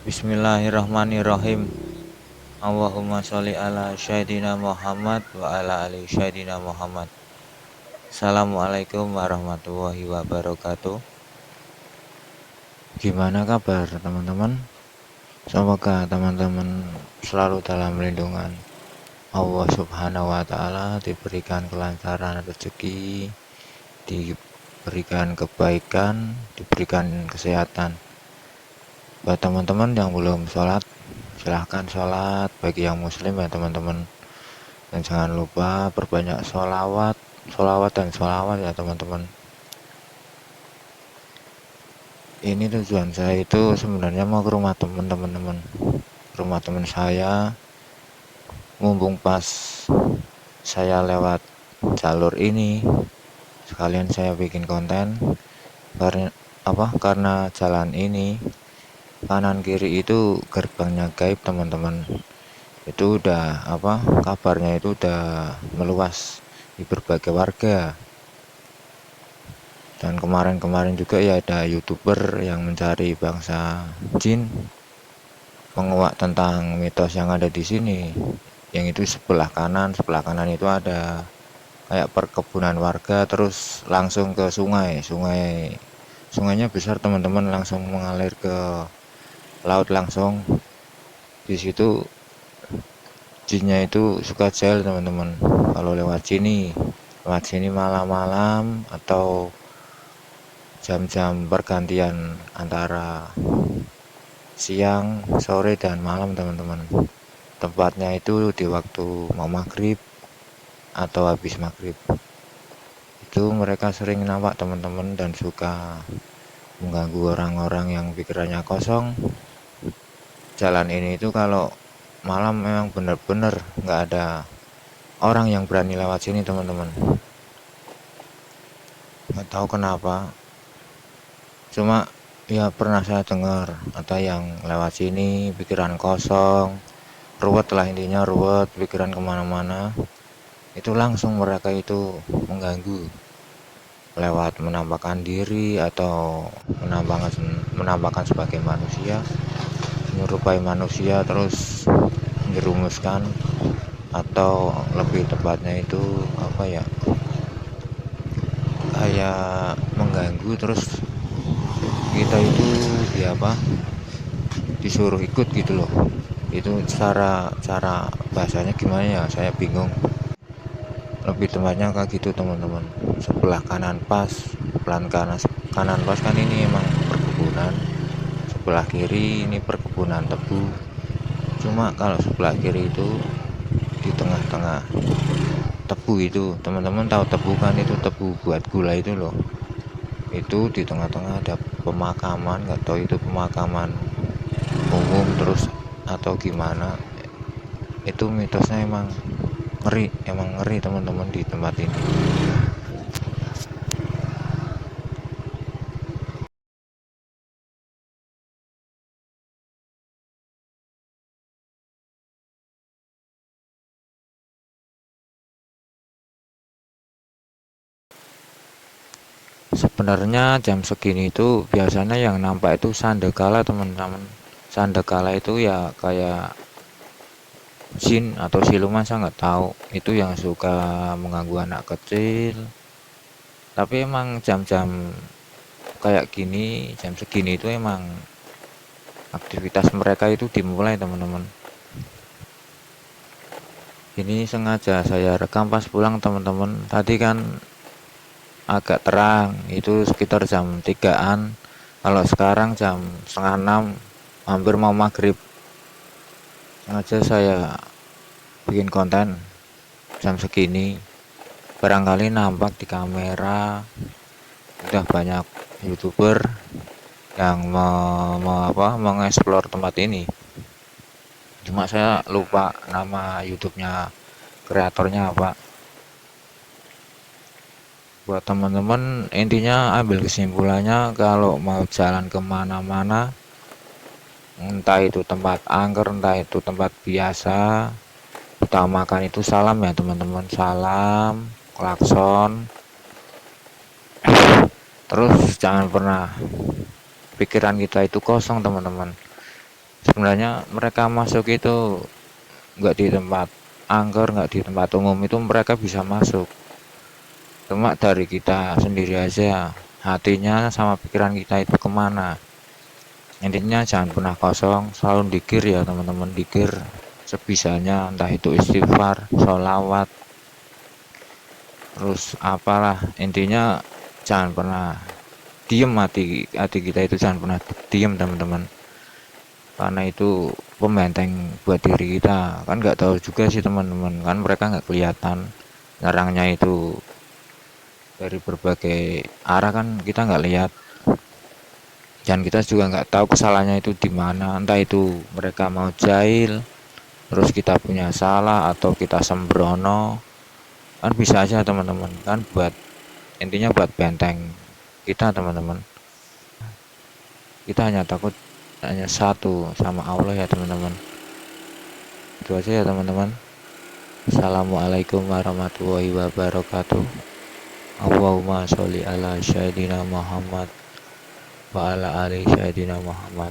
Bismillahirrahmanirrahim. Allahumma sholli ala Sayyidina Muhammad wa ala ali Sayyidina Muhammad. Assalamualaikum warahmatullahi wabarakatuh. Gimana kabar teman-teman? Semoga teman-teman selalu dalam lindungan Allah Subhanahu wa Ta'ala, diberikan kelancaran rezeki, diberikan kebaikan, diberikan kesehatan. Buat teman-teman yang belum sholat, silahkan sholat. Bagi yang muslim ya teman-teman, dan jangan lupa berbanyak sholawat ya teman-teman. Ini tujuan saya itu sebenarnya mau ke rumah teman-teman, rumah teman saya. Mumpung pas saya lewat jalur ini, sekalian saya bikin konten. Karena jalan ini kanan kiri itu gerbangnya gaib teman-teman. Itu udah kabarnya itu udah meluas di berbagai warga. Dan kemarin juga ya ada YouTuber yang mencari bangsa jin, menguak tentang mitos yang ada di sini. Yang itu sebelah kanan itu ada kayak perkebunan warga, terus langsung ke sungainya besar teman-teman, langsung mengalir ke laut langsung. Di situ jinnya itu suka jail teman-teman. Kalau lewat sini malam-malam atau jam-jam pergantian antara siang, sore, dan malam teman-teman. Tempatnya itu di waktu mau maghrib atau habis maghrib. Itu mereka sering nampak teman-teman, dan suka mengganggu orang-orang yang pikirannya kosong. Jalan ini itu kalau malam memang benar-benar nggak ada orang yang berani lewat sini teman-teman. Nggak tahu kenapa, cuma ya pernah saya dengar ada yang lewat sini pikiran kosong, ruwet lah, intinya ruwet, pikiran kemana-mana. Itu langsung mereka itu mengganggu lewat menampakkan diri atau menampakkan sebagai manusia, menyerupai manusia, terus menjerumuskan, atau lebih tepatnya itu kayak mengganggu, terus kita itu disuruh ikut gitu loh. Itu cara bahasanya gimana ya, saya bingung. Lebih tepatnya kayak gitu teman-teman. Sebelah kanan pas kan ini emang perkebunan, sebelah kiri ini perkebunan tebu. Cuma kalau sebelah kiri itu di tengah-tengah tebu itu, teman-teman tahu tebu kan, itu tebu buat gula itu loh. Itu di tengah-tengah ada pemakaman, nggak tahu itu pemakaman umum terus atau gimana. Itu mitosnya emang ngeri teman-teman di tempat ini. Sebenarnya jam segini itu biasanya yang nampak itu sandekala teman-teman. Sandekala itu ya kayak jin atau siluman, saya nggak tahu. Itu yang suka mengganggu anak kecil. Tapi emang jam-jam kayak gini, jam segini itu emang aktivitas mereka itu dimulai teman-teman. Ini sengaja saya rekam pas pulang teman-teman. Tadi kan agak terang, itu sekitar jam 3-an. Kalau sekarang jam setengah 6, hampir mau maghrib. Sengaja saya bikin konten jam segini, barangkali nampak di kamera. Udah banyak YouTuber yang mengeksplor tempat ini. Cuma saya lupa nama YouTube-nya, kreatornya apa. Buat teman-teman, intinya ambil kesimpulannya, kalau mau jalan kemana-mana, entah itu tempat angker, entah itu tempat biasa, utamakan itu salam ya teman-teman. Salam, klakson, terus jangan pernah pikiran kita itu kosong teman-teman. Sebenarnya mereka masuk itu nggak di tempat angker, nggak di tempat umum, itu mereka bisa masuk. Cuma dari kita sendiri aja, hatinya sama pikiran kita itu kemana. Intinya jangan pernah kosong, selalu dikir ya teman-teman, dikir sebisanya, entah itu istighfar, sholawat, terus apalah, intinya jangan pernah diem. Hati kita itu jangan pernah diem teman-teman, karena itu pembenteng buat diri kita. Kan nggak tahu juga sih teman-teman, kan mereka nggak kelihatan nyerangnya itu dari berbagai arah, kan kita nggak lihat, dan kita juga nggak tahu kesalahannya itu di mana. Entah itu mereka mau jahil terus kita punya salah, atau kita sembrono, kan bisa aja teman-teman. Kan buat intinya buat benteng kita teman-teman, kita hanya takut hanya satu, sama Allah ya teman-teman. Itu aja ya teman-teman. Assalamualaikum warahmatullahi wabarakatuh. Allahumma sholli ala sayyidina Muhammad wa ala ali sayyidina Muhammad.